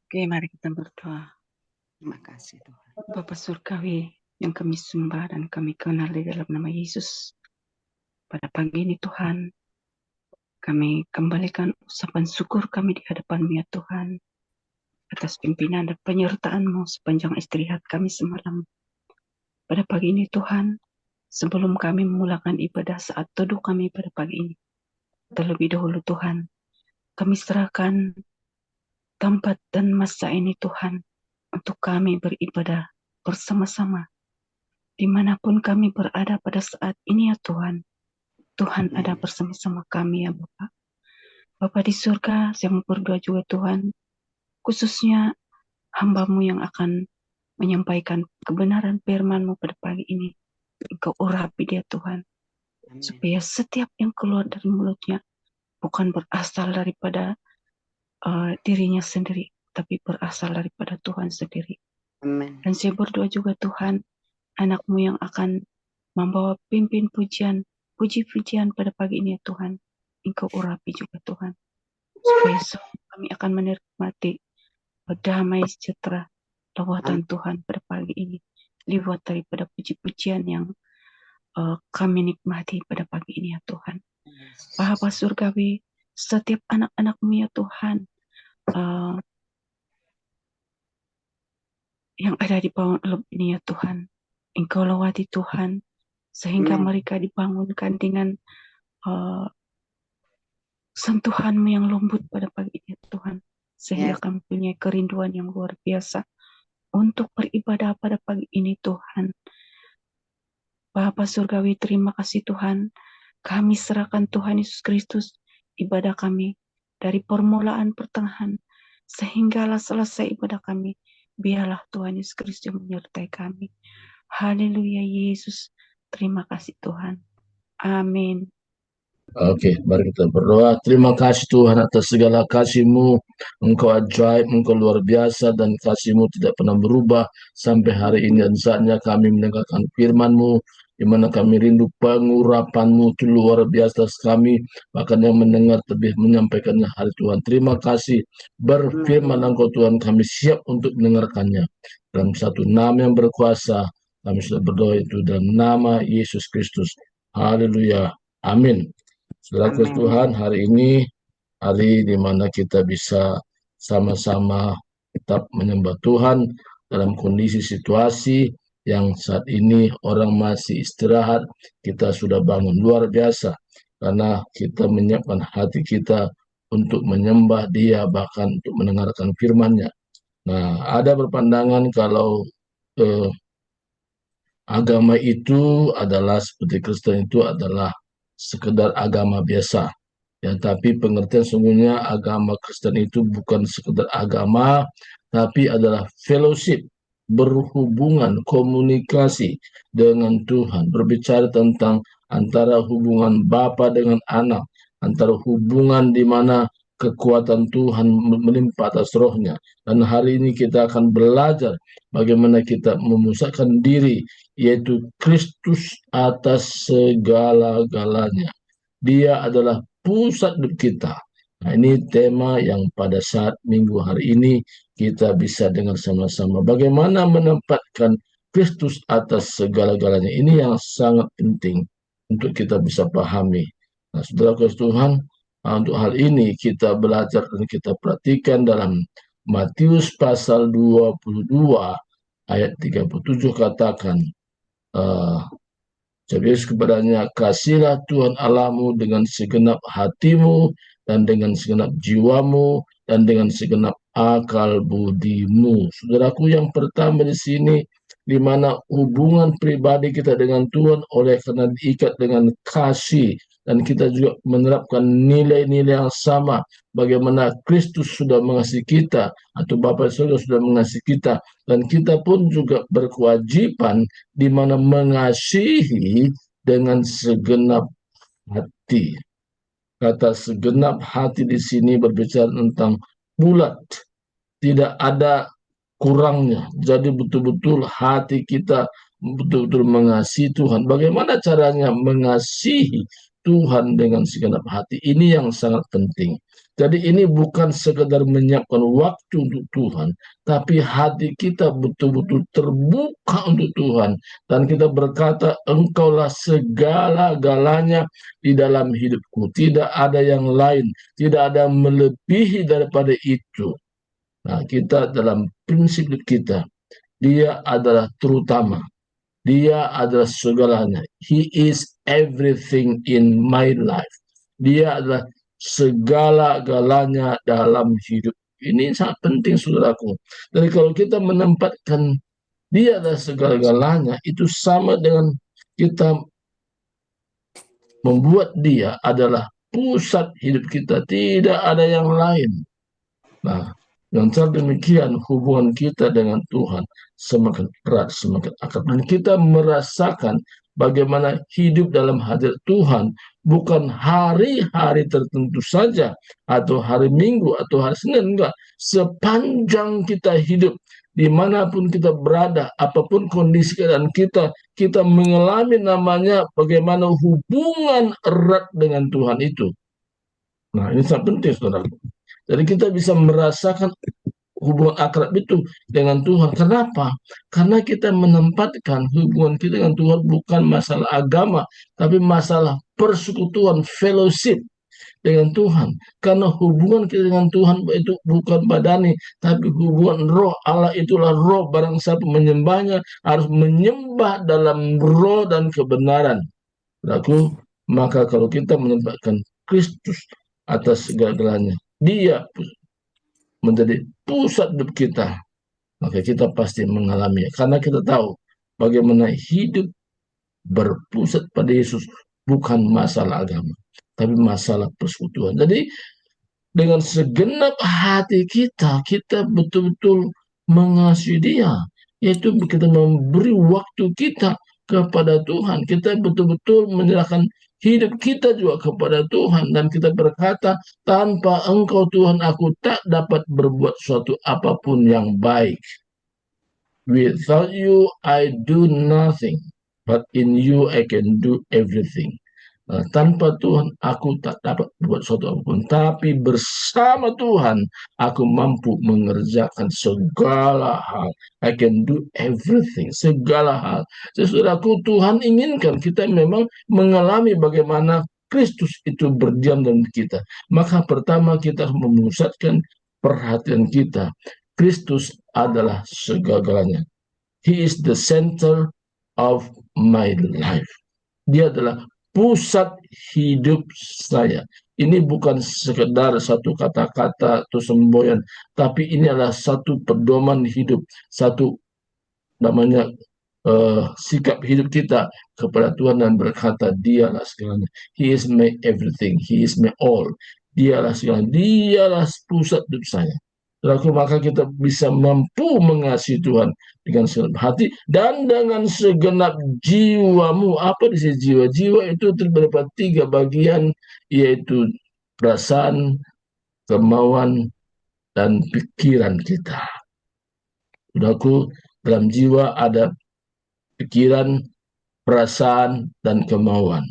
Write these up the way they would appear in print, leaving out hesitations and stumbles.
Oke, mari kita berdoa. Terima kasih Tuhan. Bapa Surgawi yang kami sembah dan kami kenal di dalam nama Yesus. Pada pagi ini Tuhan, kami kembalikan ucapan syukur kami di hadapan-Mu ya Tuhan, atas pimpinan dan penyertaan-Mu sepanjang istirahat kami semalam. Pada pagi ini Tuhan, sebelum kami memulakan ibadah saat teduh kami pada pagi ini, terlebih dahulu Tuhan, kami serahkan tempat dan masa ini Tuhan, untuk kami beribadah bersama-sama dimanapun kami berada pada saat ini ya Tuhan. Tuhan ada bersama-sama kami ya Bapak. Bapak di surga, saya mau berdoa juga Tuhan, khususnya hamba-Mu yang akan menyampaikan kebenaran firman-Mu pada pagi ini. Engkau urapi dia Tuhan, supaya setiap yang keluar dari mulutnya bukan berasal daripada dirinya sendiri, tapi berasal daripada Tuhan sendiri. Amin. Dan saya berdoa juga Tuhan, anak-Mu yang akan membawa pimpin puji-pujian pada pagi ini ya Tuhan. Engkau urapi juga Tuhan, supaya kami akan menikmati damai sejahtera lawatan Tuhan pada pagi ini, lewat daripada puji-pujian yang kami nikmati pada pagi ini ya Tuhan. Bapa Surgawi, setiap anak-anak-Mu ya Tuhan, yang ada di bawah elup ini ya Tuhan, Engkau lawati Tuhan, sehingga mereka dibangunkan dengan sentuhan-Mu yang lembut pada pagi ini ya Tuhan, sehingga kami punya kerinduan yang luar biasa untuk beribadah pada pagi ini Tuhan. Bapa Surgawi, terima kasih Tuhan, kami serahkan Tuhan Yesus Kristus ibadah kami dari permulaan pertengahan sehinggalah selesai ibadah kami. Biarlah Tuhan Yesus Kristus menyertai kami. Haleluya Yesus. Terima kasih Tuhan. Amin. Oke, mari kita berdoa. Terima kasih Tuhan atas segala kasih-Mu. Engkau ajaib, Engkau luar biasa, dan kasih-Mu tidak pernah berubah sampai hari ini. Dan saatnya kami mendengarkan firman-Mu, di mana kami rindu pengurapan-Mu itu luar biasa kami. Bahkan yang mendengar lebih menyampaikannya hari Tuhan. Terima kasih. Berfirman Engkau Tuhan, kami siap untuk mendengarkannya. Dalam satu nama yang berkuasa, kami sudah berdoa itu dalam nama Yesus Kristus. Haleluya. Amin. Saudara Tuhan, hari ini hari di mana kita bisa sama-sama tetap menyembah Tuhan dalam kondisi situasi yang saat ini orang masih istirahat. Kita sudah bangun luar biasa karena kita menyiapkan hati kita untuk menyembah Dia, bahkan untuk mendengarkan firman-Nya. Nah, ada berpandangan kalau agama itu adalah seperti Kristen itu adalah sekedar agama biasa. Ya, tapi pengertian sungguhnya agama Kristen itu bukan sekedar agama, tapi adalah fellowship, berhubungan, komunikasi dengan Tuhan, berbicara tentang antara hubungan Bapa dengan anak, antara hubungan di mana kekuatan Tuhan melimpah atas rohnya. Dan hari ini kita akan belajar bagaimana kita memusatkan diri, yaitu Kristus atas segala-galanya. Dia adalah pusat hidup kita. Nah, ini tema yang pada saat minggu hari ini kita bisa dengar sama-sama. Bagaimana menempatkan Kristus atas segala-galanya. Ini yang sangat penting untuk kita bisa pahami. Nah, saudara Tuhan, untuk hal ini kita belajar dan kita perhatikan dalam Matius pasal 22 ayat 37 katakan, Yesus kepadanya, kasihlah Tuhan Allahmu dengan segenap hatimu, dan dengan segenap jiwamu, dan dengan segenap akal budimu. Saudaraku, yang pertama di sini, di mana hubungan pribadi kita dengan Tuhan oleh karena diikat dengan kasih, dan kita juga menerapkan nilai-nilai yang sama, bagaimana Kristus sudah mengasihi kita, atau Bapa Surga sudah mengasihi kita, dan kita pun juga berkewajiban di mana mengasihi dengan segenap hati. Kata segenap hati di sini berbicara tentang bulat, tidak ada kurangnya. Jadi betul-betul hati kita betul-betul mengasihi Tuhan. Bagaimana caranya mengasihi Tuhan dengan segenap hati? Ini yang sangat penting. Jadi ini bukan sekedar menyiapkan waktu untuk Tuhan, tapi hati kita betul-betul terbuka untuk Tuhan. Dan kita berkata, Engkaulah segala-galanya di dalam hidupku. Tidak ada yang lain, tidak ada yang melebihi daripada itu. Nah, kita dalam prinsip kita, Dia adalah terutama. Dia adalah segalanya. He is everything in my life. Dia adalah segala-galanya dalam hidup. Ini sangat penting, saudaraku. Jadi kalau kita menempatkan dia adalah segala-galanya, itu sama dengan kita membuat dia adalah pusat hidup kita. Tidak ada yang lain. Nah, dengan cara demikian hubungan kita dengan Tuhan semakin erat, semakin akrab. Dan kita merasakan bagaimana hidup dalam hadirat Tuhan bukan hari-hari tertentu saja, atau hari Minggu, atau hari Senin, enggak. Sepanjang kita hidup, dimanapun kita berada, apapun kondisi keadaan kita, kita mengalami namanya bagaimana hubungan erat dengan Tuhan itu. Nah, ini sangat penting, saudara. Jadi kita bisa merasakan hubungan akrab itu dengan Tuhan. Kenapa? Karena kita menempatkan hubungan kita dengan Tuhan bukan masalah agama, tapi masalah persekutuan, fellowship dengan Tuhan. Karena hubungan kita dengan Tuhan itu bukan badani, tapi hubungan roh. Allah itulah roh. Barang siapa menyembahnya harus menyembah dalam roh dan kebenaran. Lalu, maka kalau kita menempatkan Kristus atas segala-galanya, Dia menjadi pusat hidup kita, maka kita pasti mengalami. Karena kita tahu bagaimana hidup berpusat pada Yesus bukan masalah agama, tapi masalah persekutuan. Jadi dengan segenap hati kita, kita betul-betul mengasihi Dia, yaitu kita memberi waktu kita kepada Tuhan. Kita betul-betul menyerahkan hidup kita juga kepada Tuhan, dan kita berkata, tanpa Engkau Tuhan, aku tak dapat berbuat suatu apapun yang baik. Without you, I do nothing, but in you I can do everything. Tanpa Tuhan, aku tak dapat berbuat sesuatu apapun. Tapi bersama Tuhan, aku mampu mengerjakan segala hal. I can do everything, segala hal. Saudaraku, Tuhan inginkan kita memang mengalami bagaimana Kristus itu berdiam dalam kita. Maka pertama kita harus memusatkan perhatian kita. Kristus adalah segala-galanya. He is the center of my life. Dia adalah pusat hidup saya. Ini bukan sekedar satu kata-kata atau semboyan, tapi ini adalah satu pedoman hidup, satu namanya sikap hidup kita kepada Tuhan, dan berkata, Dialah segalanya. He is my everything. He is my all. Dialah segalanya. Dialah pusat hidup saya. Lalu maka kita bisa mampu mengasihi Tuhan dengan segenap hati dan dengan segenap jiwamu. Apa di sini jiwa? Jiwa itu terdiri dari 3 bagian, yaitu perasaan, kemauan, dan pikiran kita. Saudaraku, dalam jiwa ada pikiran, perasaan, dan kemauan.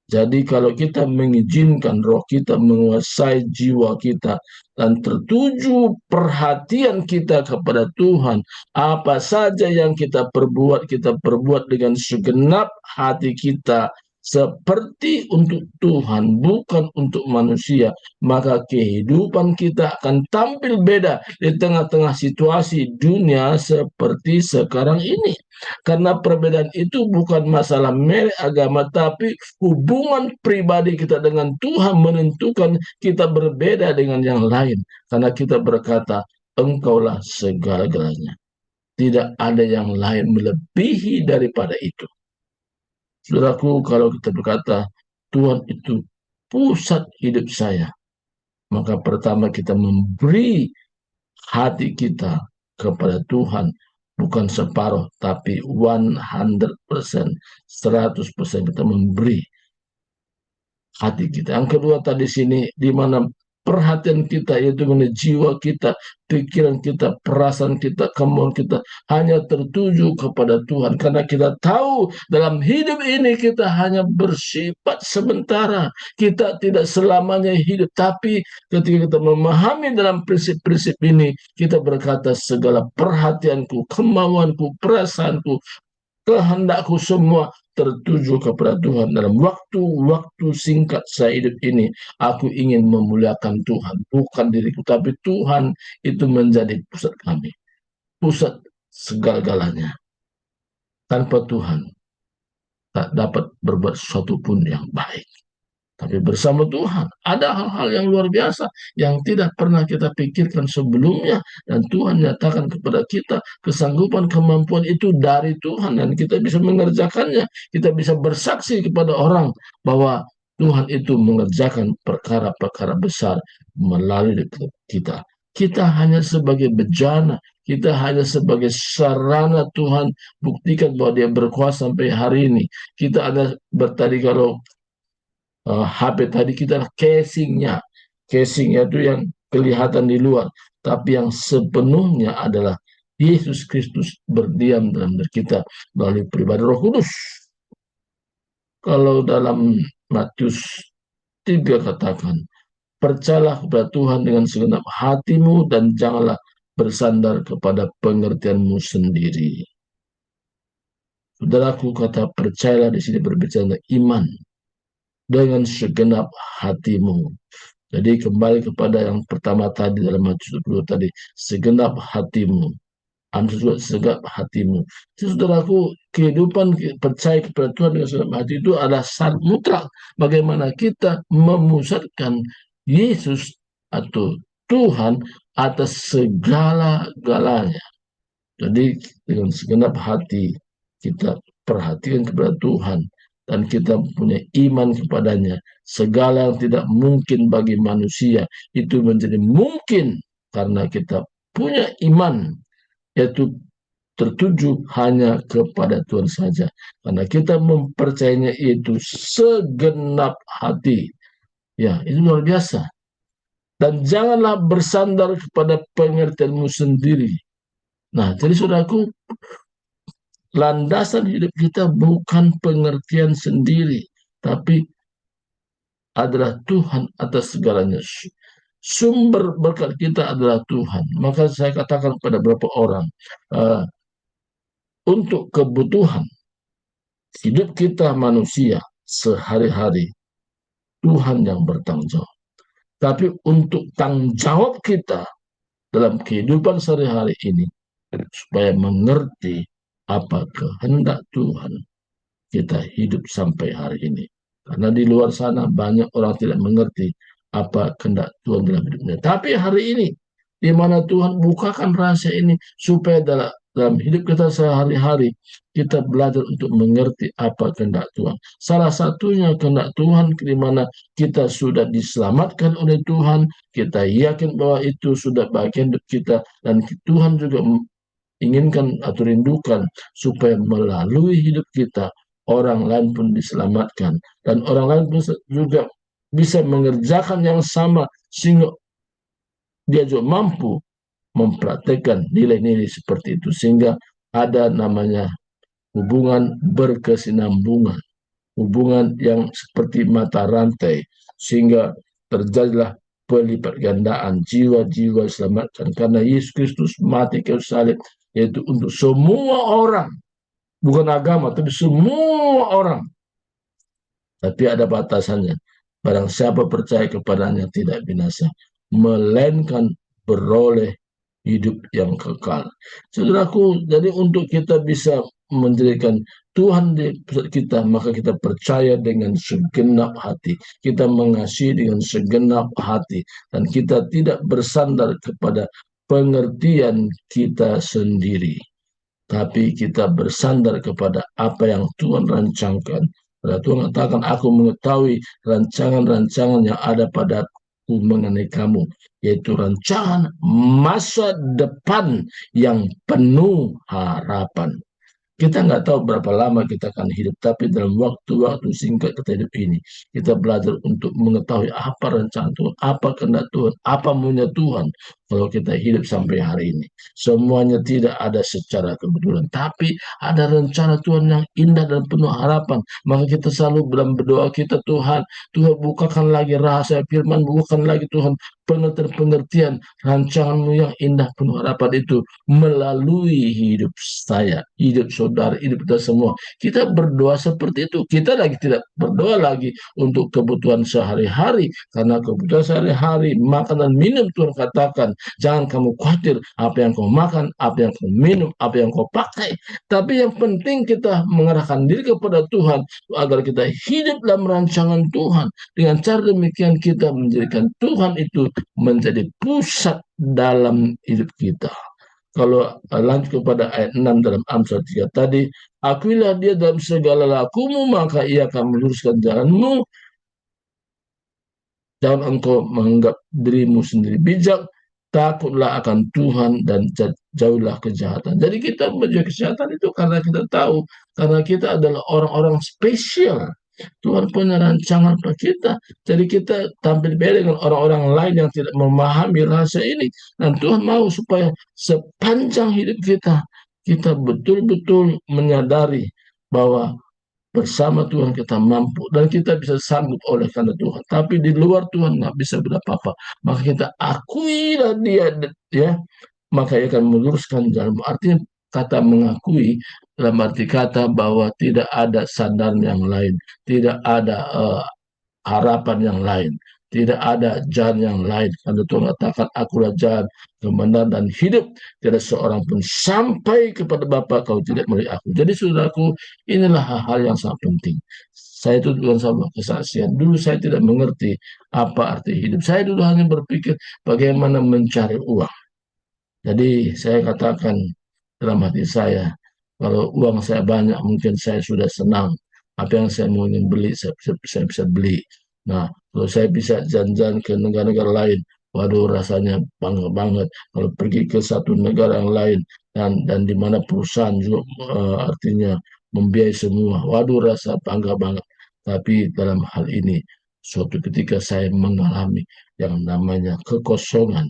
Jadi kalau kita mengizinkan roh kita menguasai jiwa kita dan tertuju perhatian kita kepada Tuhan, apa saja yang kita perbuat dengan segenap hati kita, seperti untuk Tuhan, bukan untuk manusia, maka kehidupan kita akan tampil beda di tengah-tengah situasi dunia seperti sekarang ini. Karena perbedaan itu bukan masalah merek agama, tapi hubungan pribadi kita dengan Tuhan menentukan kita berbeda dengan yang lain. Karena kita berkata, Engkaulah segala-galanya. Tidak ada yang lain melebihi daripada itu. Saudaraku, kalau kita berkata, Tuhan itu pusat hidup saya, maka pertama kita memberi hati kita kepada Tuhan, bukan separuh, tapi 100%, 100% kita memberi hati kita. Yang kedua tadi sini, di mana perhatian kita, yaitu mengenai jiwa kita, pikiran kita, perasaan kita, kemauan kita hanya tertuju kepada Tuhan. Karena kita tahu dalam hidup ini kita hanya bersifat sementara. Kita tidak selamanya hidup. Tapi ketika kita memahami dalam prinsip-prinsip ini, kita berkata segala perhatianku, kemauanku, perasaanku, kehendakku semua tertuju kepada Tuhan. Dalam waktu-waktu singkat saya hidup ini, aku ingin memuliakan Tuhan, bukan diriku, tapi Tuhan itu menjadi pusat kami, pusat segala-galanya. Tanpa Tuhan tak dapat berbuat sesuatu pun yang baik. Tapi bersama Tuhan ada hal-hal yang luar biasa yang tidak pernah kita pikirkan sebelumnya, dan Tuhan nyatakan kepada kita kesanggupan, kemampuan itu dari Tuhan, dan kita bisa mengerjakannya. Kita bisa bersaksi kepada orang bahwa Tuhan itu mengerjakan perkara-perkara besar melalui kita. Kita hanya sebagai bejana, kita hanya sebagai sarana Tuhan buktikan bahwa Dia berkuasa sampai hari ini. Kita ada bertadi kalau HP tadi kita adalah casingnya. Casingnya itu yang kelihatan di luar. Tapi yang sepenuhnya adalah Yesus Kristus berdiam dalam diri kita melalui pribadi Roh Kudus. Kalau dalam Matius 3 katakan, percayalah kepada Tuhan dengan segenap hatimu dan janganlah bersandar kepada pengertianmu sendiri. Saudaraku, kata percayalah di sini berbicara tentang iman dengan segenap hatimu. Jadi kembali kepada yang pertama tadi dalam Matius 20 tadi, segenap hatimu. Segenap hatimu. Jadi, saudaraku, kehidupan percaya kepada Tuhan dengan segenap hati itu adalah syarat mutlak bagaimana kita memusatkan Yesus atau Tuhan atas segala-galanya. Jadi dengan segenap hati kita perhatikan kepada Tuhan, dan kita punya iman kepadanya. Segala yang tidak mungkin bagi manusia itu menjadi mungkin karena kita punya iman, yaitu tertuju hanya kepada Tuhan saja. Karena kita mempercayainya itu segenap hati. Ya, itu luar biasa. Dan janganlah bersandar kepada pengertianmu sendiri. Nah, jadi saudaraku, landasan hidup kita bukan pengertian sendiri, tapi adalah Tuhan atas segalanya. Sumber berkat kita adalah Tuhan. Maka saya katakan kepada beberapa orang, untuk kebutuhan hidup kita manusia sehari-hari, Tuhan yang bertanggung jawab. Tapi untuk tanggung jawab kita dalam kehidupan sehari-hari ini, supaya mengerti apa kehendak Tuhan, kita hidup sampai hari ini. Karena di luar sana banyak orang tidak mengerti apa kehendak Tuhan dalam hidupnya. Tapi hari ini, di mana Tuhan bukakan rahasia ini, supaya dalam hidup kita sehari-hari, kita belajar untuk mengerti apa kehendak Tuhan. Salah satunya kehendak Tuhan, di mana kita sudah diselamatkan oleh Tuhan, kita yakin bahwa itu sudah bagian hidup kita, dan Tuhan juga inginkan atau rindukan supaya melalui hidup kita orang lain pun diselamatkan, dan orang lain pun juga bisa mengerjakan yang sama sehingga dia juga mampu mempraktekkan nilai-nilai seperti itu, sehingga ada namanya hubungan berkesinambungan, hubungan yang seperti mata rantai, sehingga terjadilah pelipat gandaan jiwa-jiwa diselamatkan karena Yesus Kristus mati kayu salib, yaitu untuk semua orang, bukan agama, tapi semua orang. Tapi ada batasannya. Barang siapa percaya kepadanya tidak binasa, melainkan beroleh hidup yang kekal. Saudaraku, jadi untuk kita bisa menjadikan Tuhan di pusat kita, maka kita percaya dengan segenap hati, kita mengasihi dengan segenap hati, dan kita tidak bersandar kepada pengertian kita sendiri, tapi kita bersandar kepada apa yang Tuhan rancangkan. Pada Tuhan katakan, aku mengetahui rancangan-rancangan yang ada padaku mengenai kamu, yaitu rancangan masa depan yang penuh harapan. Kita nggak tahu berapa lama kita akan hidup, tapi dalam waktu-waktu singkat kita hidup ini, kita belajar untuk mengetahui apa rencana Tuhan, apa kehendak Tuhan, apa maunya Tuhan kalau kita hidup sampai hari ini. Semuanya tidak ada secara kebetulan, tapi ada rencana Tuhan yang indah dan penuh harapan. Maka kita selalu dalam berdoa kita, Tuhan, Tuhan bukakan lagi rahasia firman, bukakan lagi Tuhan pengertian-pengertian rancangan-Mu yang indah penuh harapan itu melalui hidup saya, hidup saudara, hidup kita semua. Kita berdoa seperti itu. Kita lagi tidak berdoa lagi untuk kebutuhan sehari-hari, karena kebutuhan sehari-hari makan dan minum Tuhan katakan, jangan kamu khawatir apa yang kau makan, apa yang kau minum, apa yang kau pakai. Tapi yang penting kita mengarahkan diri kepada Tuhan agar kita hidup dalam rancangan Tuhan. Dengan cara demikian kita menjadikan Tuhan itu menjadi pusat dalam hidup kita. Kalau lanjut kepada ayat 6 dalam Amsal 3 tadi, akuilah dia dalam segala lakumu, maka ia akan meluruskan jalanmu. Jangan engkau menganggap dirimu sendiri bijak, takutlah akan Tuhan dan jauhlah kejahatan. Jadi kita menjauhi kejahatan itu karena kita tahu, karena kita adalah orang-orang spesial. Tuhan punya rancangan untuk kita. Jadi kita tampil beda dengan orang-orang lain yang tidak memahami rahasia ini. Dan Tuhan mau supaya sepanjang hidup kita, kita betul-betul menyadari bahwa bersama Tuhan kita mampu dan kita bisa sanggup oleh karena Tuhan. Tapi di luar Tuhan nggak bisa berapa-apa. Maka kita akuilah dia, ya. Maka ia akan meluruskan jalan. Artinya kata mengakui dalam arti kata bahwa tidak ada sandaran yang lain, tidak ada harapan yang lain, tidak ada jalan yang lain. Karena Tuhan katakan, akulah jalan, kebenaran dan hidup. Tidak seorang pun sampai kepada Bapa kalau tidak melalui aku. Jadi saudaraku, inilah hal-hal yang sangat penting. Saya itu dengan sama kesaksian. Dulu saya tidak mengerti apa arti hidup. Saya dulu hanya berpikir bagaimana mencari uang. Jadi saya katakan dalam hati saya, kalau uang saya banyak mungkin saya sudah senang. Apa yang saya mau beli, saya bisa beli. Nah, kalau saya bisa jalan-jalan ke negara-negara lain, waduh rasanya bangga banget. Kalau pergi ke satu negara yang lain dan di mana perusahaan juga artinya membiayai semua, waduh rasa bangga banget. Tapi dalam hal ini, suatu ketika saya mengalami yang namanya kekosongan,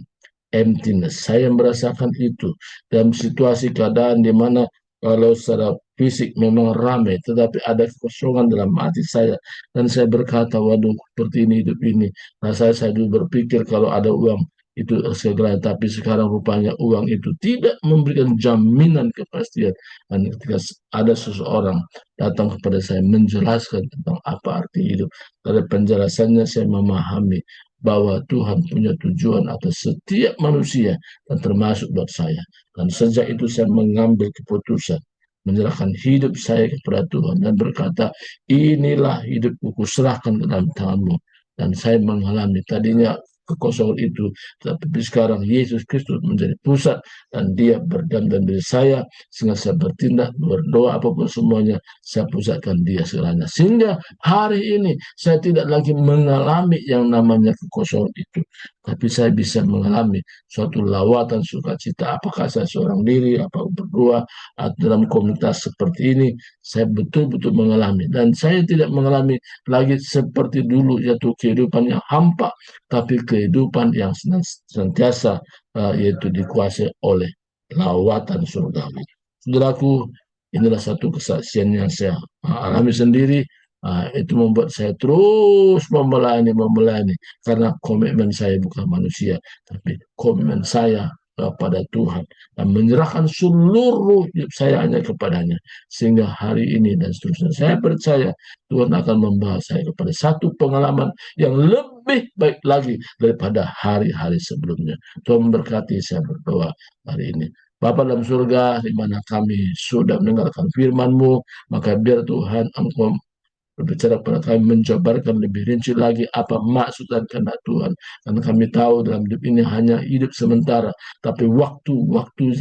emptiness. Saya merasakan itu dalam situasi keadaan di mana kalau secara fisik memang ramai, tetapi ada kekosongan dalam hati saya. Dan saya berkata, waduh, seperti ini hidup ini. Nah, saya dulu berpikir kalau ada uang itu segala, tapi sekarang rupanya uang itu tidak memberikan jaminan kepastian. Dan ketika ada seseorang datang kepada saya menjelaskan tentang apa arti hidup, dari penjelasannya saya memahami bahwa Tuhan punya tujuan atas setiap manusia dan termasuk buat saya. Dan sejak itu saya mengambil keputusan menyerahkan hidup saya kepada Tuhan dan berkata, inilah hidupku, kuserahkan ke dalam tangan-Mu. Dan saya mengalami tadinya kekosongan itu, tapi sekarang Yesus Kristus menjadi pusat dan dia berdiam dalam diri saya, sehingga saya bertindak, berdoa apapun semuanya, saya pusatkan dia segalanya. Sehingga hari ini saya tidak lagi mengalami yang namanya kekosongan itu, tapi saya bisa mengalami suatu lawatan sukacita. Apakah saya seorang diri, apa berdua, atau dalam komunitas seperti ini, saya betul-betul mengalami. Dan saya tidak mengalami lagi seperti dulu, yaitu kehidupan yang hampa, tapi kehidupan yang senantiasa yaitu dikuasai oleh lawatan surgawi. Saudaraku, inilah satu kesaksian yang saya alami sendiri. Itu membuat saya terus memelayani, karena komitmen saya bukan manusia, tapi komitmen saya pada Tuhan dan menyerahkan seluruh hidup saya hanya kepadanya, sehingga hari ini dan seterusnya saya percaya Tuhan akan membawa saya kepada satu pengalaman yang lebih baik lagi daripada hari-hari sebelumnya. Tuhan memberkati. Saya berdoa hari ini. Bapa dalam surga, di mana kami sudah mendengarkan firman-Mu, maka biar Tuhan Engkau berbicara kepada kami, menjabarkan lebih rinci lagi apa maksud dan kehendak Tuhan. Karena kami tahu dalam hidup ini hanya hidup sementara, tapi waktu-waktu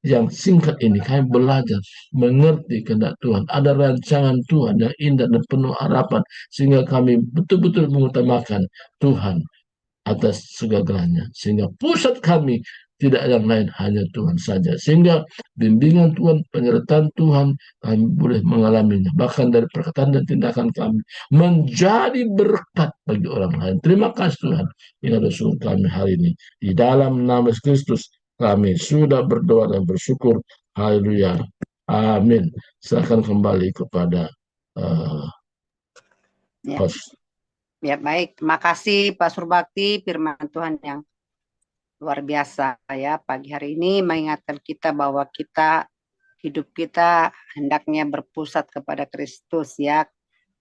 yang singkat ini kami belajar mengerti kehendak Tuhan. Ada rancangan Tuhan yang indah dan penuh harapan, sehingga kami betul-betul mengutamakan Tuhan atas segalanya. Sehingga pusat kami tidak yang lain, hanya Tuhan saja. Sehingga bimbingan Tuhan, penyertaan Tuhan, kami boleh mengalaminya. Bahkan dari perkataan dan tindakan kami menjadi berkat bagi orang lain. Terima kasih Tuhan yang ada sungguh kami hari ini. Di dalam nama Yesus Kristus kami sudah berdoa dan bersyukur. Haleluya. Amin. Silakan kembali kepada Ya, host. ya baik. Terima kasih Pak Surbakti, firman Tuhan yang luar biasa ya. Pagi hari ini mengingatkan kita bahwa hidup kita hendaknya berpusat kepada Kristus ya.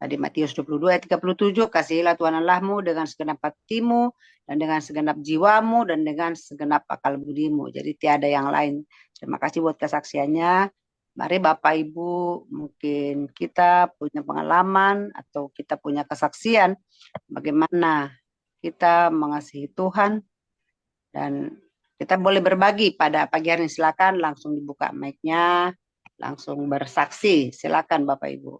Tadi Matius 22 ayat 37, kasihilah Tuhan Allahmu dengan segenap hatimu dan dengan segenap jiwamu dan dengan segenap akal budimu. Jadi tiada yang lain. Terima kasih buat kesaksiannya. Mari Bapak Ibu, mungkin kita punya pengalaman atau kita punya kesaksian bagaimana kita mengasihi Tuhan, dan kita boleh berbagi pada pagi hari ini. Silakan langsung dibuka mic-nya, langsung bersaksi. Silakan Bapak Ibu.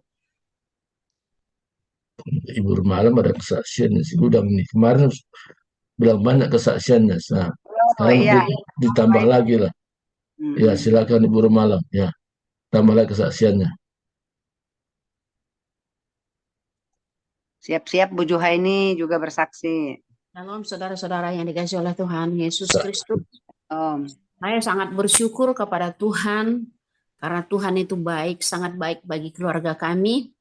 Ibu Malam ada kesaksiannya si Gudang nih. Kemarin bilang banyak kesaksiannya. Nah, sekarang iya. ditambah lagi lah. Ya, silakan Ibu Malam. Ya, tambah lagi kesaksiannya. Siap-siap Bu Juhaini juga bersaksi. Shalom saudara-saudara yang dikasihi oleh Tuhan Yesus Kristus. Om. Saya sangat bersyukur kepada Tuhan karena Tuhan itu baik, sangat baik bagi keluarga kami.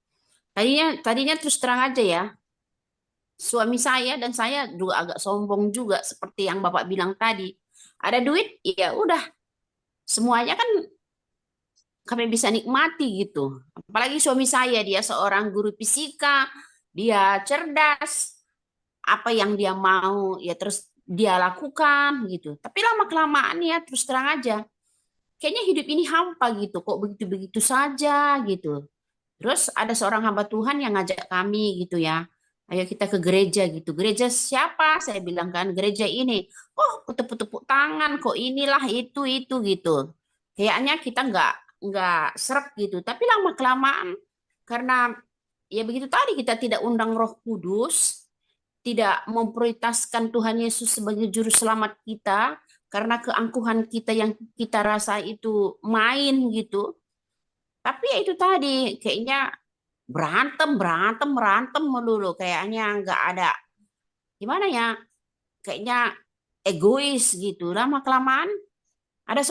Tadinya terus terang aja ya, suami saya dan saya juga agak sombong juga seperti yang Bapak bilang tadi. Ada duit, ya udah, semuanya kan kami bisa nikmati gitu. Apalagi suami saya, dia seorang guru fisika, dia cerdas, apa yang dia mau ya terus dia lakukan gitu. Tapi lama kelamaan ya terus terang aja, kayaknya hidup ini hampa gitu, kok begitu-begitu saja gitu. Terus ada seorang hamba Tuhan yang ngajak kami gitu ya, ayo kita ke gereja gitu. Gereja siapa? Saya bilang kan gereja ini. Oh, tepuk-tepuk tangan kok, inilah itu gitu. Kayaknya kita nggak seret gitu. Tapi lama kelamaan karena ya begitu tadi, kita tidak undang Roh Kudus, tidak memprioritaskan Tuhan Yesus sebagai juru selamat kita karena keangkuhan kita yang kita rasa itu main gitu. Tapi ya itu tadi, kayaknya berantem melulu, kayaknya nggak ada gimana ya, kayaknya egois gitu. Lama kelamaan ada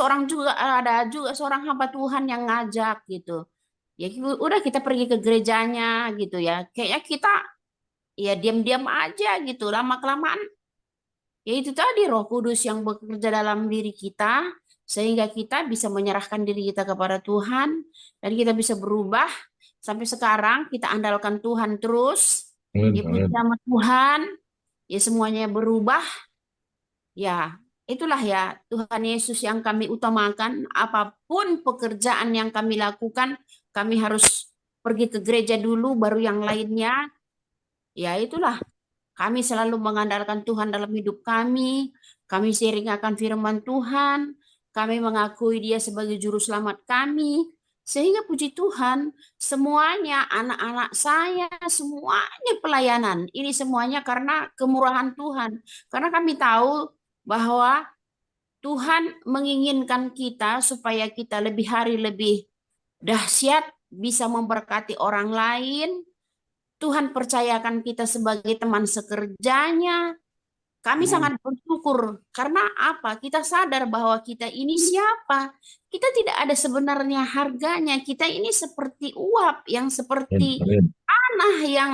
juga seorang hamba Tuhan yang ngajak gitu. Ya udah kita pergi ke gerejanya gitu ya. Kayaknya kita ya diam-diam aja gitu. Lama kelamaan ya itu tadi, Roh Kudus yang bekerja dalam diri kita sehingga kita bisa menyerahkan diri kita kepada Tuhan dan kita bisa berubah. Sampai sekarang kita andalkan Tuhan terus. Ya puji nama Tuhan, ya semuanya berubah. Ya, itulah ya Tuhan Yesus yang kami utamakan. Apapun pekerjaan yang kami lakukan, kami harus pergi ke gereja dulu baru yang lainnya. Ya itulah, kami selalu mengandalkan Tuhan dalam hidup kami. Kami sharing akan firman Tuhan. Kami mengakui Dia sebagai juru selamat kami. Sehingga puji Tuhan, semuanya anak-anak saya, semuanya pelayanan. Ini semuanya karena kemurahan Tuhan. Karena kami tahu bahwa Tuhan menginginkan kita supaya kita lebih hari lebih dahsyat, bisa memberkati orang lain. Tuhan percayakan kita sebagai teman sekerjanya. Kami sangat bersyukur karena apa? Kita sadar bahwa kita ini siapa? Kita tidak ada sebenarnya harganya. Kita ini seperti uap yang seperti tanah yang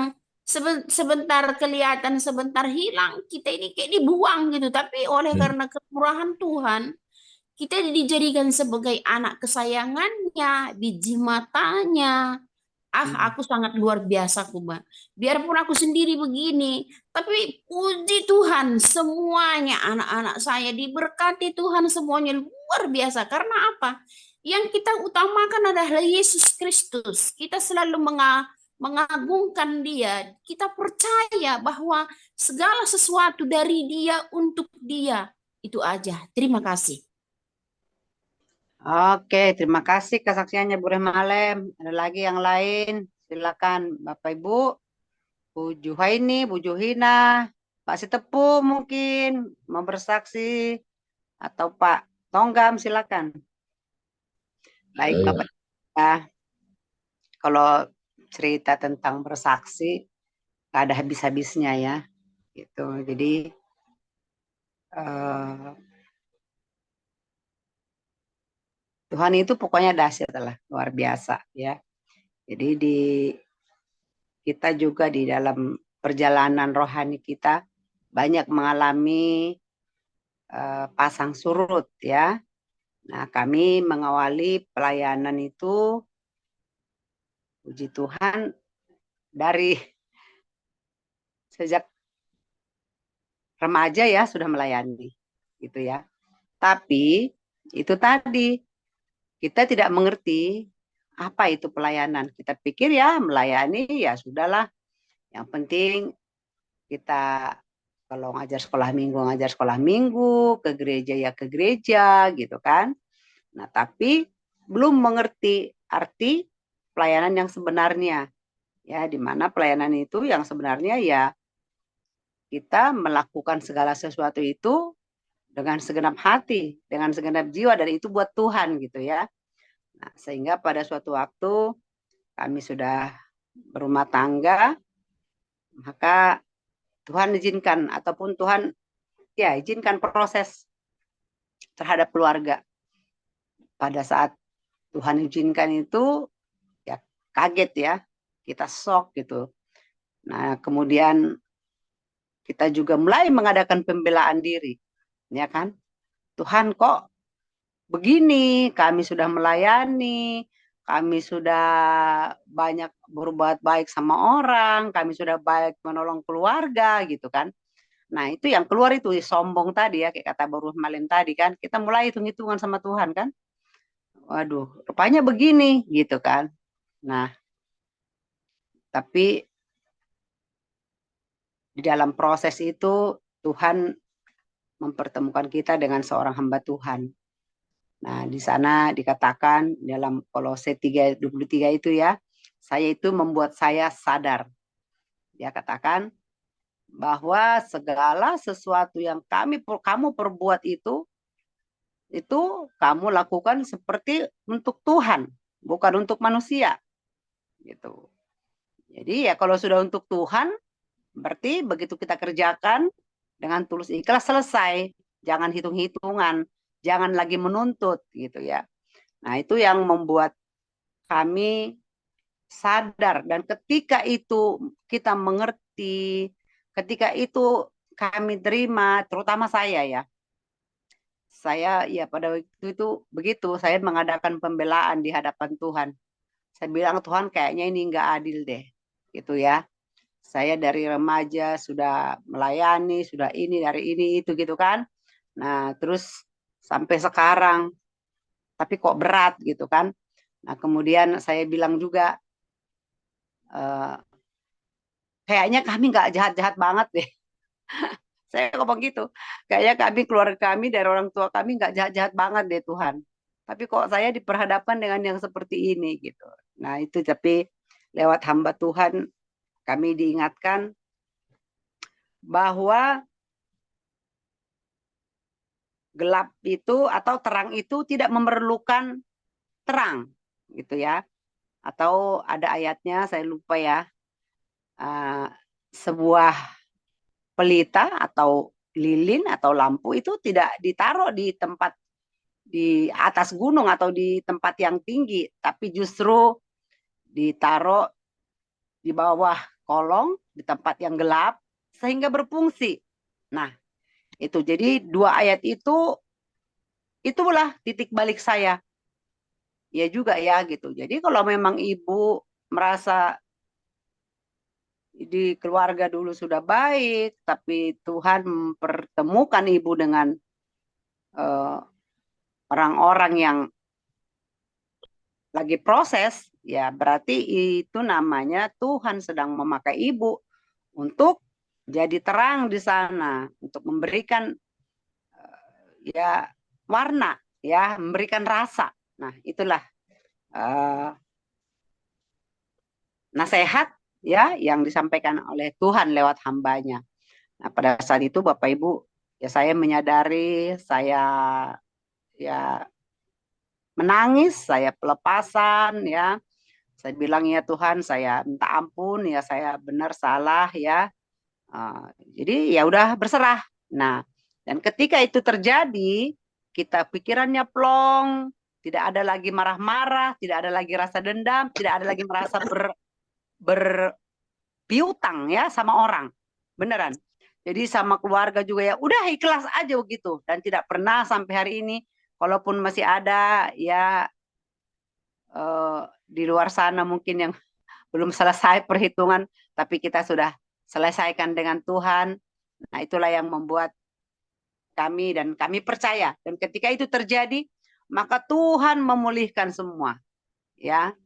sebentar kelihatan, sebentar hilang. Kita ini kayak dibuang gitu. Tapi oleh karena kemurahan Tuhan, kita dijadikan sebagai anak kesayangannya, biji matanya. Aku sangat luar biasa, Kuba. Biarpun aku sendiri begini, tapi puji Tuhan, semuanya anak-anak saya diberkati Tuhan, semuanya luar biasa. Karena apa? Yang kita utamakan adalah Yesus Kristus. Kita selalu mengagungkan Dia. Kita percaya bahwa segala sesuatu dari Dia untuk Dia. Itu aja. Terima kasih. Oke, terima kasih kesaksiannya Bu Malem. Ada lagi yang lain? Silakan Bapak Ibu. Bu Juhaini, Bu Juhina, Pak Sitepu mungkin mau bersaksi. atau Pak Tonggam, silakan. Baik Ya, Bapak, ya, kalau cerita tentang bersaksi gak ada habis-habisnya ya, gitu. Jadi Tuhan itu pokoknya dahsyat lah, luar biasa ya. Jadi kita juga di dalam perjalanan rohani kita banyak mengalami pasang surut ya. Nah, kami mengawali pelayanan itu, puji Tuhan, dari sejak remaja ya sudah melayani, gitu ya. Tapi itu tadi kita tidak mengerti apa itu pelayanan. Kita pikir ya melayani ya sudahlah. Yang penting kita kalau ngajar sekolah minggu, ke gereja ya ke gereja gitu kan. Nah, tapi belum mengerti arti pelayanan yang sebenarnya. Ya, di mana pelayanan itu yang sebenarnya ya kita melakukan segala sesuatu itu dengan segenap hati, dengan segenap jiwa, dan itu buat Tuhan gitu ya. Nah, sehingga pada suatu waktu kami sudah berumah tangga, maka Tuhan izinkan ataupun Tuhan ya izinkan proses terhadap keluarga. Pada saat Tuhan izinkan itu ya kaget ya, kita shock gitu. Nah, kemudian kita juga mulai mengadakan pembelaan diri, ya kan? Tuhan kok begini, kami sudah melayani, kami sudah banyak berbuat baik sama orang, kami sudah baik menolong keluarga gitu kan. Nah, itu yang keluar itu sombong tadi ya, kayak kata Baru Malin tadi kan. Kita mulai hitung-hitungan sama Tuhan kan. Waduh, rupanya begini gitu kan. Nah, tapi di dalam proses itu Tuhan mempertemukan kita dengan seorang hamba Tuhan. Nah, di sana dikatakan dalam Kolose 3:23 itu ya, saya itu membuat saya sadar. Dia katakan bahwa segala sesuatu yang kamu perbuat itu kamu lakukan seperti untuk Tuhan, bukan untuk manusia. Gitu. Jadi ya kalau sudah untuk Tuhan, berarti begitu kita kerjakan dengan tulus ikhlas selesai. Jangan hitung-hitungan, jangan lagi menuntut gitu ya. Nah, itu yang membuat kami sadar, dan ketika itu kita mengerti, ketika itu kami terima, terutama saya ya. Saya ya pada waktu itu begitu, saya mengadakan pembelaan di hadapan Tuhan. Saya bilang, Tuhan kayaknya ini nggak adil deh, gitu ya. Saya dari remaja sudah melayani, sudah ini, dari ini, itu gitu kan. Nah, terus sampai sekarang, tapi kok berat gitu kan. Nah, kemudian saya bilang juga, kayaknya kami nggak jahat-jahat banget deh. Saya ngomong gitu. Kayaknya kami, keluarga kami, dari orang tua kami nggak jahat-jahat banget deh Tuhan. Tapi kok saya diperhadapkan dengan yang seperti ini gitu. Nah itu, tapi lewat hamba Tuhan kami diingatkan bahwa gelap itu atau terang itu tidak memerlukan terang gitu ya. Atau ada ayatnya saya lupa ya. Sebuah pelita atau lilin atau lampu itu tidak ditaruh di tempat di atas gunung atau di tempat yang tinggi, tapi justru ditaruh di bawah kolong di tempat yang gelap sehingga berfungsi. Nah, itu jadi dua ayat itu itulah titik balik saya. Ya juga ya gitu. Jadi kalau memang ibu merasa di keluarga dulu sudah baik, tapi Tuhan mempertemukan ibu dengan orang-orang yang lagi proses, ya berarti itu namanya Tuhan sedang memakai ibu untuk jadi terang di sana, untuk memberikan ya warna, ya memberikan rasa. Nah, itulah nasihat ya yang disampaikan oleh Tuhan lewat hambanya. Nah, pada saat itu Bapak Ibu Ya saya menyadari, saya ya menangis, saya pelepasan ya. Saya bilang ya Tuhan, saya minta ampun ya, saya benar salah ya. Jadi ya udah berserah. Nah, dan ketika itu terjadi, kita pikirannya plong, tidak ada lagi marah-marah, tidak ada lagi rasa dendam, tidak ada lagi merasa berpiutang ya sama orang. Beneran. Jadi sama keluarga juga ya udah ikhlas aja begitu, dan tidak pernah sampai hari ini, kalaupun masih ada ya di luar sana mungkin yang belum selesai perhitungan, tapi kita sudah selesaikan dengan Tuhan. Nah, itulah yang membuat kami, dan kami percaya, dan ketika itu terjadi, maka Tuhan memulihkan semua. Ya,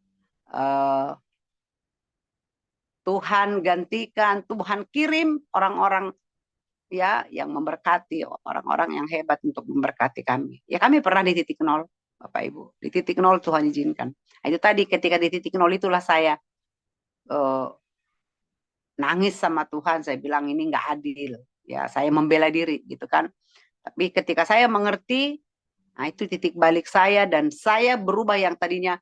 Tuhan gantikan, Tuhan kirim orang-orang ya yang memberkati, orang-orang yang hebat untuk memberkati kami. Ya kami pernah di titik nol, Bapak Ibu. Di titik nol Tuhan izinkan. Nah, itu tadi ketika di titik nol itulah saya nangis sama Tuhan. Saya bilang ini nggak adil. Ya saya membela diri gitu kan. Tapi ketika saya mengerti, nah itu titik balik saya, dan saya berubah yang tadinya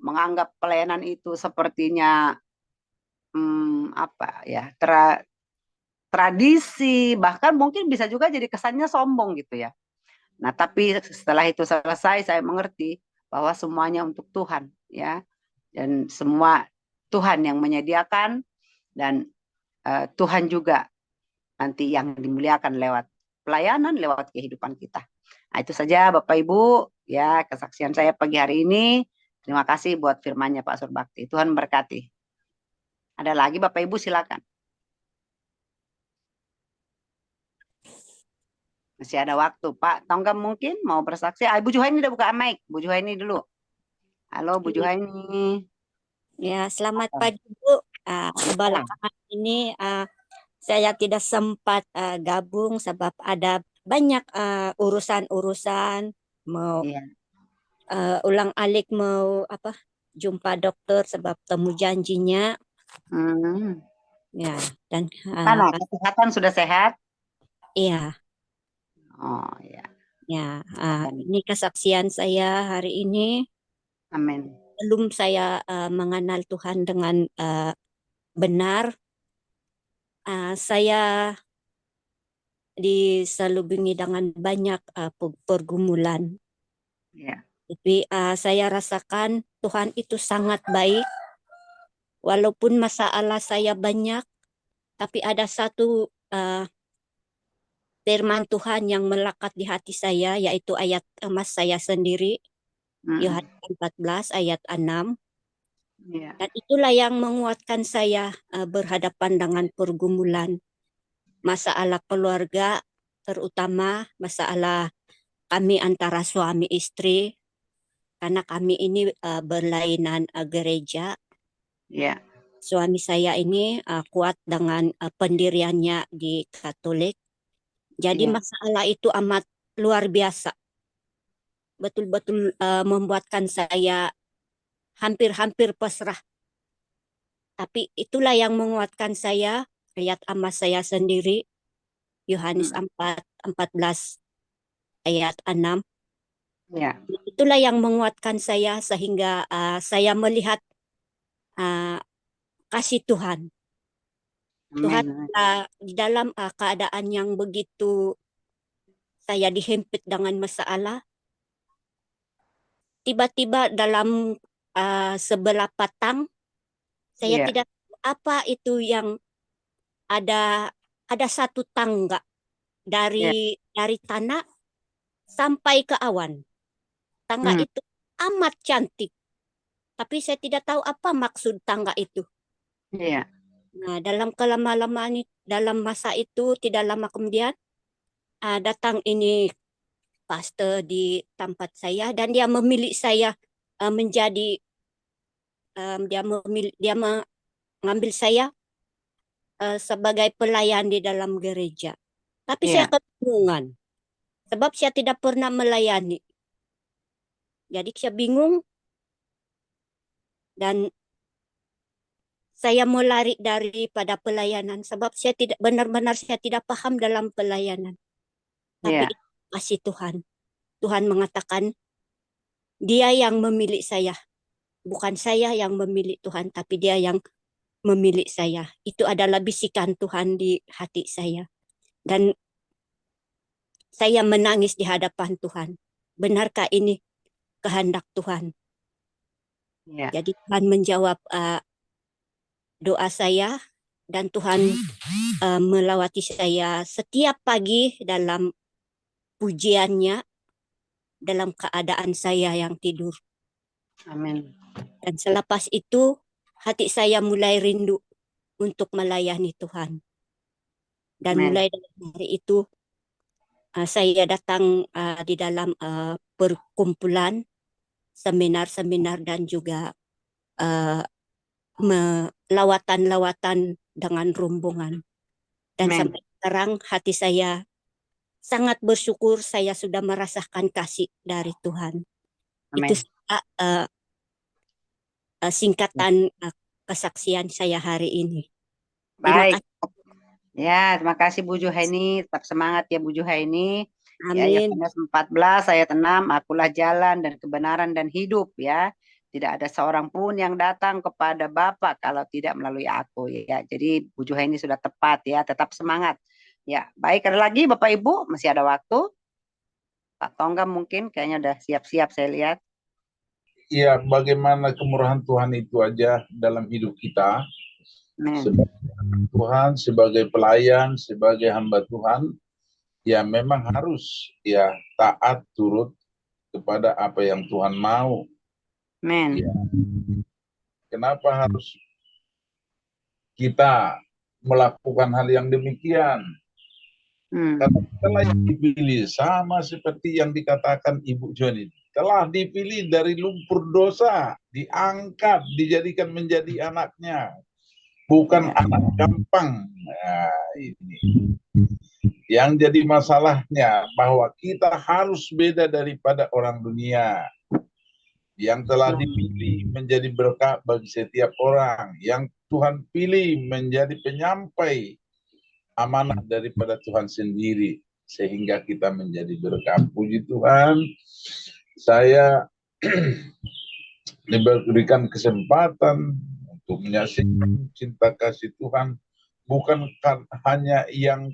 menganggap pelayanan itu sepertinya apa ya, tradisi, bahkan mungkin bisa juga jadi kesannya sombong gitu ya. Nah, tapi setelah itu selesai, saya mengerti bahwa semuanya untuk Tuhan ya, dan semua Tuhan yang menyediakan, dan Tuhan juga nanti yang dimuliakan lewat pelayanan, lewat kehidupan kita. Nah, itu saja Bapak Ibu ya kesaksian saya pagi hari ini. Terima kasih buat firman-Nya Pak Surbakti. Tuhan berkati. Ada lagi Bapak Ibu silakan. Masih ada waktu Pak Tonggam mungkin mau bersaksi. Ibu Juhaini udah buka mic. Bu Juhaini dulu. Halo Bu Juhaini. Ya, selamat pagi Bu. Belakangan ini saya tidak sempat gabung sebab ada banyak urusan-urusan, mau Iya. ulang-alik mau jumpa dokter sebab temu janjinya. Ya, dan Mana kesehatan sudah sehat? iya. Oh ya. Ya, ini kesaksian saya hari ini. Amin. Belum saya mengenal Tuhan dengan benar. Saya diselubungi dengan banyak pergumulan. Ya. Tapi saya rasakan Tuhan itu sangat baik. Walaupun masalah saya banyak, tapi ada satu firman Tuhan yang melekat di hati saya, yaitu ayat emas saya sendiri, Yohanes 14 ayat 6. Ya. Dan itulah yang menguatkan saya berhadapan dengan pergumulan, masalah keluarga, terutama masalah kami antara suami istri, karena kami ini berlainan gereja. Ya. Suami saya ini kuat dengan pendiriannya di Katolik. Jadi masalah itu amat luar biasa. Betul-betul membuatkan saya hampir-hampir pasrah. Tapi itulah yang menguatkan saya, ayat emas saya sendiri, Yohanes 14 ayat 6. Ya. Itulah yang menguatkan saya sehingga saya melihat kasih Tuhan. Tuhan di dalam keadaan yang begitu saya dihimpit dengan masalah, tiba-tiba dalam sebelah patang, saya tidak tahu apa itu yang ada satu tangga dari tanah sampai ke awan. Tangga itu amat cantik, tapi saya tidak tahu apa maksud tangga itu. Iya. Nah, dalam kelama-lamaan dalam masa itu tidak lama kemudian datang ini pastor di tempat saya, dan dia memilih saya menjadi dia mengambil saya sebagai pelayan di dalam gereja. Tapi saya kebingungan sebab saya tidak pernah melayani. Jadi saya bingung, dan saya mau lari daripada pelayanan sebab saya tidak benar-benar saya tidak paham dalam pelayanan. tapi Iya. itu kasih Tuhan. Tuhan mengatakan dia yang memilih saya, bukan saya yang memilih Tuhan, tapi dia yang memilih saya. Itu adalah bisikan Tuhan di hati saya. Dan saya menangis di hadapan Tuhan. Benarkah ini kehendak Tuhan? Iya. Jadi Tuhan menjawab doa saya, dan Tuhan melawati saya setiap pagi dalam pujiannya, dalam keadaan saya yang tidur. Amin. Dan selepas itu hati saya mulai rindu untuk melayani Tuhan. Dan Amin. mulai dari hari itu saya datang di dalam perkumpulan, seminar-seminar, dan juga lawatan-lawatan dengan rombongan. Dan Amin. sampai sekarang hati saya sangat bersyukur saya sudah merasakan kasih dari Tuhan. Itu Amin. singkatan kesaksian saya hari ini. Baik. Terima kasih. Ya, terima kasih Bu Juhaini. Tetap semangat ya Bu Juhaini. Ya, Amin. Yohanes 14 ayat 6, akulah jalan dan kebenaran dan hidup ya. Tidak ada seorang pun yang datang kepada Bapa kalau tidak melalui aku ya. Jadi Bu Juhaini sudah tepat ya, tetap semangat. Ya, baik, ada lagi Bapak Ibu, masih ada waktu. Pak Tongga mungkin kayaknya udah siap-siap saya lihat. Ya, bagaimana kemurahan Tuhan itu aja dalam hidup kita. Amin. Sebagai anak Tuhan, sebagai pelayan, sebagai hamba Tuhan, ya memang harus ya taat turut kepada apa yang Tuhan mau. Amin. Ya. Kenapa harus kita melakukan hal yang demikian? Karena telah dipilih, sama seperti yang dikatakan Ibu Joni, telah dipilih dari lumpur dosa, diangkat, dijadikan menjadi anaknya. Bukan anak gampang. Nah, ini. Yang jadi masalahnya bahwa kita harus beda daripada orang dunia. Yang telah dipilih menjadi berkat bagi setiap orang. Yang Tuhan pilih menjadi penyampai amanah daripada Tuhan sendiri. Sehingga kita menjadi berkat. Puji Tuhan, saya diberikan kesempatan untuk menyaksikan cinta kasih Tuhan, bukan hanya yang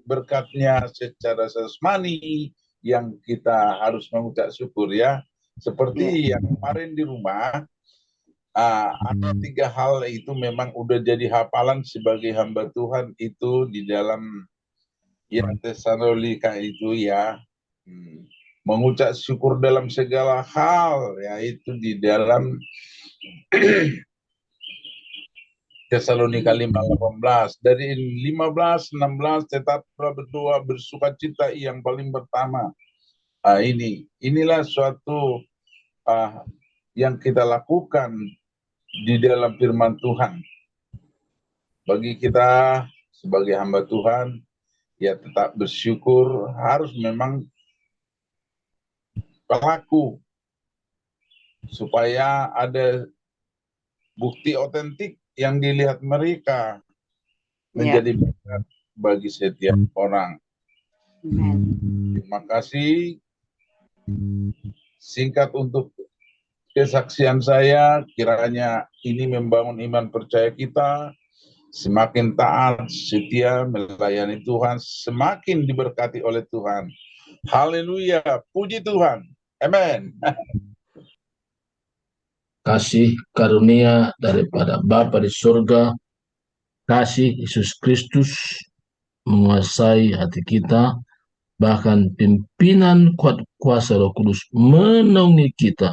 berkatnya secara jasmani yang kita harus mengucap syukur ya. Seperti yang kemarin di rumah, ada 3 hal itu memang udah jadi hafalan sebagai hamba Tuhan itu di dalam yang Tesalonika itu ya. Mengucap syukur dalam segala hal, yaitu di dalam Tesalonika 5:18. Dari 15, 16, tetaplah berdoa, bersukacita yang paling pertama. Inilah suatu yang kita lakukan di dalam firman Tuhan. Bagi kita sebagai hamba Tuhan, ya tetap bersyukur, harus memang pelaku supaya ada bukti otentik yang dilihat mereka menjadi berkat bagi setiap orang. Terima kasih. Singkat untuk kesaksian saya, kiranya ini membangun iman percaya kita, semakin taat, setia, melayani Tuhan, semakin diberkati oleh Tuhan. Haleluya, puji Tuhan. Amin. Kasih karunia daripada Bapa di surga, kasih Yesus Kristus menguasai hati kita, bahkan pimpinan kuasa Roh Kudus menaungi kita,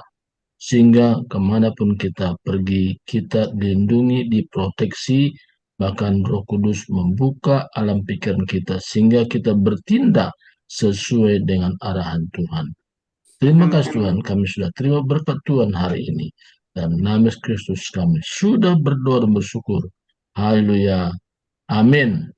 sehingga kemanapun kita pergi, kita dilindungi, diproteksi, bahkan Roh Kudus membuka alam pikiran kita, sehingga kita bertindak sesuai dengan arahan Tuhan. Terima kasih Tuhan, kami sudah terima berkat Tuhan hari ini. Dan nama Kristus kami sudah berdoa dan bersyukur. Haleluya. Amin.